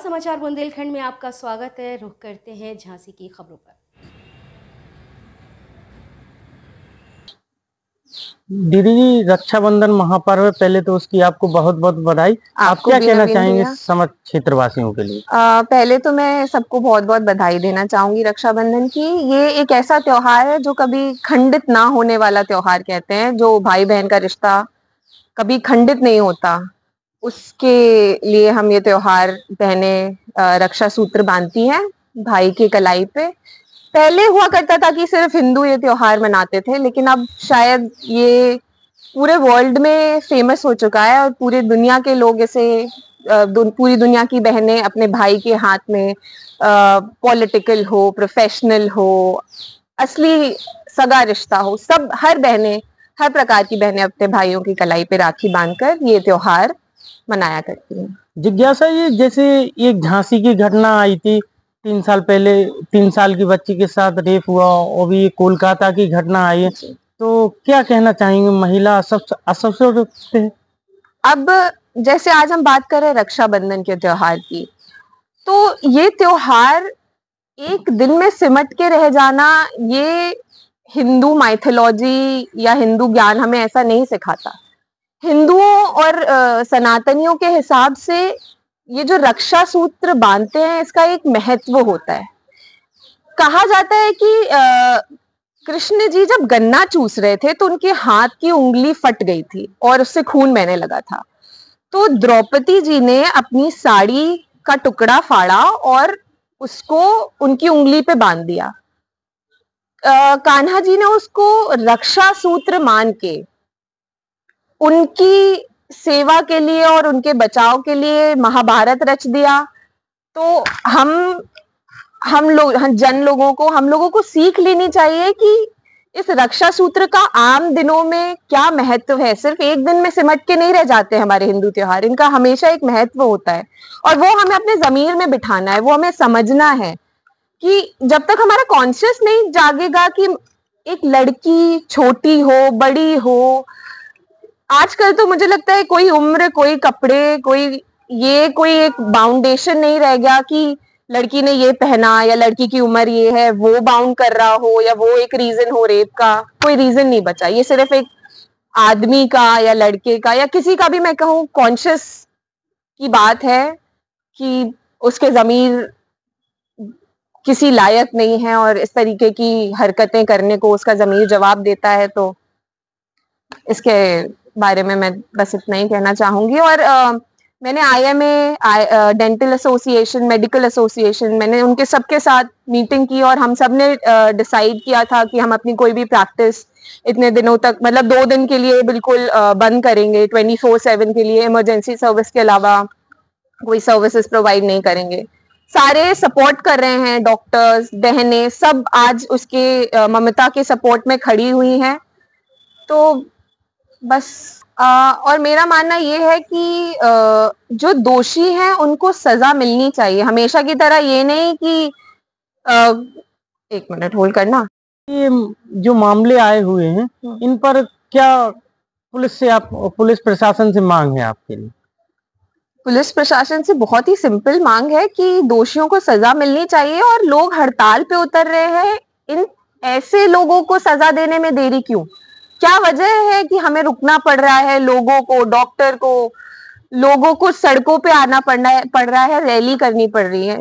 समाचार बुंदेलखंड में आपका स्वागत है। रुख करते हैं झांसी की खबरों पर। दीदी जी, रक्षाबंधन महापर्व है, पहले तो उसकी आपको बहुत बहुत बधाई। आप क्या कहना चाहेंगे समस्त क्षेत्रवासियों के लिए? पहले तो मैं सबको बहुत बहुत बधाई देना चाहूंगी रक्षाबंधन की। ये एक ऐसा त्योहार है जो कभी खंडित ना होने वाला त्योहार कहते हैं, जो भाई बहन का रिश्ता कभी खंडित नहीं होता, उसके लिए हम ये त्योहार बहनें रक्षा सूत्र बांधती हैं भाई की कलाई पे। पहले हुआ करता था कि सिर्फ हिंदू ये त्योहार मनाते थे, लेकिन अब शायद ये पूरे वर्ल्ड में फेमस हो चुका है और पूरी दुनिया के लोग इसे पूरी दुनिया की बहनें अपने भाई के हाथ में, पॉलिटिकल हो, प्रोफेशनल हो, असली सगा रिश्ता हो, सब हर बहनें, हर प्रकार की बहनें अपने भाइयों की कलाई पे राखी बांधकर ये त्योहार मनाया करती हैं। जिज्ञासा जी, जैसे एक झांसी की घटना आई थी 3 साल पहले, 3 साल की बच्ची के साथ रेप हुआ, और भी कोलकाता की घटना आई है, तो क्या कहना चाहेंगे? महिला असुरक्षित है। अब जैसे आज हम बात कर रहे हैं रक्षाबंधन के त्योहार की, तो ये त्योहार एक दिन में सिमट के रह जाना, ये हिंदू माइथोलॉजी या हिंदू ज्ञान हमें ऐसा नहीं सिखाता। हिंदुओं और सनातनियों के हिसाब से ये जो रक्षा सूत्र बांधते हैं, इसका एक महत्व होता है। कहा जाता है कि कृष्ण जी जब गन्ना चूस रहे थे तो उनके हाथ की उंगली फट गई थी और उससे खून बहने लगा था। तो द्रौपदी जी ने अपनी साड़ी का टुकड़ा फाड़ा और उसको उनकी उंगली पे बांध दिया। कान्हा जी ने उसको रक्षा सूत्र मान के उनकी सेवा के लिए और उनके बचाव के लिए महाभारत रच दिया। तो हम लोगों को सीख लेनी चाहिए कि इस रक्षा सूत्र का आम दिनों में क्या महत्व है। सिर्फ एक दिन में सिमट के नहीं रह जाते हमारे हिंदू त्योहार, इनका हमेशा एक महत्व होता है और वो हमें अपने जमीर में बिठाना है। वो हमें समझना है कि जब तक हमारा कॉन्शियस नहीं जागेगा कि एक लड़की छोटी हो बड़ी हो, आजकल तो मुझे लगता है कोई उम्र, कोई कपड़े, कोई एक बाउंडेशन नहीं रह गया कि लड़की ने ये पहना या लड़की की उम्र ये है, वो बाउंड कर रहा हो या वो एक रीजन हो रेप का। कोई रीजन नहीं बचा। ये सिर्फ एक आदमी का या लड़के का या किसी का भी मैं कहूँ कॉन्शियस की बात है कि उसके जमीर किसी लायक नहीं है और इस तरीके की हरकतें करने को उसका जमीर जवाब देता है। तो इसके बारे में मैं बस इतना ही कहना चाहूंगी। और मैंने IMA, dental association, medical association, मैंने उनके सबके साथ मीटिंग की और हम सब ने डिसाइड किया था कि हम अपनी कोई भी प्रैक्टिस इतने दिनों तक, मतलब 2 दिन के लिए बिल्कुल बंद करेंगे। 24/7 के लिए इमरजेंसी सर्विस के अलावा कोई सर्विसेज प्रोवाइड नहीं करेंगे। सारे सपोर्ट कर रहे हैं, डॉक्टर्स, बहनें सब आज उसके ममता के सपोर्ट में खड़ी हुई हैं। तो बस और मेरा मानना ये है कि जो दोषी हैं उनको सजा मिलनी चाहिए, हमेशा की तरह। ये नहीं कि 1 मिनट होल्ड करना। ये जो मामले आए हुए हैं, इन पर क्या पुलिस प्रशासन से मांग है आपके लिए? पुलिस प्रशासन से बहुत ही सिंपल मांग है कि दोषियों को सजा मिलनी चाहिए और लोग हड़ताल पे उतर रहे हैं, इन ऐसे लोगों को सजा देने में देरी क्यों? क्या वजह है कि हमें रुकना पड़ रहा है? लोगों को, डॉक्टर को, लोगों को सड़कों पे आना पड़ रहा है, रैली करनी पड़ रही है।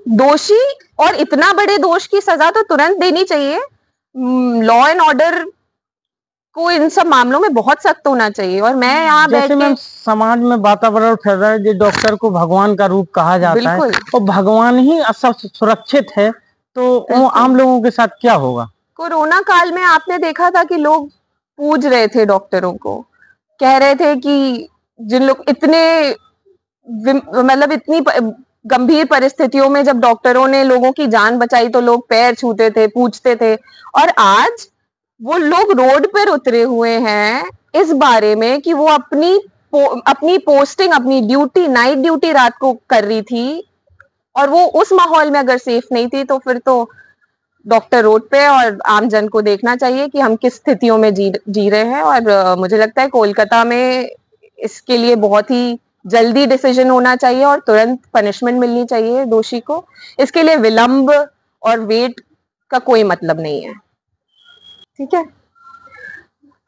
दोषी और इतना बड़े दोष की सजा तो तुरंत देनी चाहिए। लॉ एंड ऑर्डर को इन सब मामलों में बहुत सख्त होना चाहिए। और मैं यहाँ बैठ के, समाज में वातावरण फैल रहा है जो डॉक्टर को भगवान का रूप कहा जाता है और भगवान ही सुरक्षित है, तो आम लोगों के साथ क्या होगा? कोरोना काल में आपने देखा था कि लोग पूज रहे थे डॉक्टरों को, कह रहे थे कि जिन लोग इतनी गंभीर परिस्थितियों में जब डॉक्टरों ने लोगों की जान बचाई तो लोग पैर छूते थे, पूछते थे। और आज वो लोग रोड पर उतरे हुए हैं इस बारे में कि वो अपनी पोस्टिंग, अपनी ड्यूटी, नाइट ड्यूटी रात को कर रही थी और वो उस माहौल में अगर सेफ नहीं थी तो फिर तो डॉक्टर रोड पे और आम जन को देखना चाहिए कि हम किस स्थितियों में जी रहे हैं। और मुझे लगता है कोलकाता में इसके लिए बहुत ही जल्दी डिसीजन होना चाहिए और तुरंत पनिशमेंट मिलनी चाहिए दोषी को। इसके लिए विलंब और वेट का कोई मतलब नहीं है, ठीक है।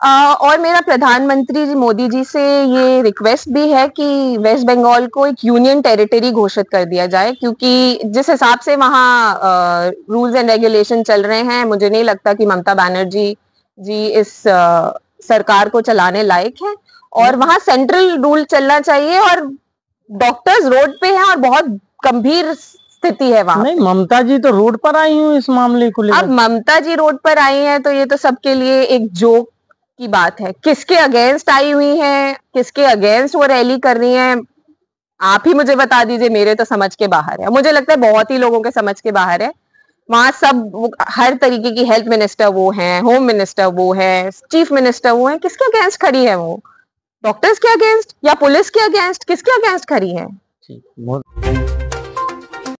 और मेरा प्रधानमंत्री जी मोदी जी से ये रिक्वेस्ट भी है कि वेस्ट बंगाल को एक यूनियन टेरिटरी घोषित कर दिया जाए, क्योंकि जिस हिसाब से वहाँ रूल्स एंड रेगुलेशन चल रहे हैं, मुझे नहीं लगता कि ममता बनर्जी जी इस सरकार को चलाने लायक है। और वहाँ सेंट्रल रूल चलना चाहिए, और डॉक्टर्स रोड पे हैं और बहुत गंभीर स्थिति है वहाँ। नहीं, ममता जी तो रोड पर आई हूँ इस मामले को लेकर। अब ममता जी रोड पर आई हैं तो ये तो सबके लिए एक जोक की बात है। किसके अगेंस्ट आई हुई हैं, किसके अगेंस्ट वो रैली कर रही हैं, आप ही मुझे बता दीजिए। मेरे तो समझ के बाहर है, मुझे लगता है बहुत ही लोगों के समझ के बाहर है। वहां सब हर तरीके की, हेल्थ मिनिस्टर वो हैं, होम मिनिस्टर वो है, चीफ मिनिस्टर वो है, किसके अगेंस्ट खड़ी है वो? डॉक्टर्स के अगेंस्ट या पुलिस के अगेंस्ट? किसके अगेंस्ट खड़ी है? बहुत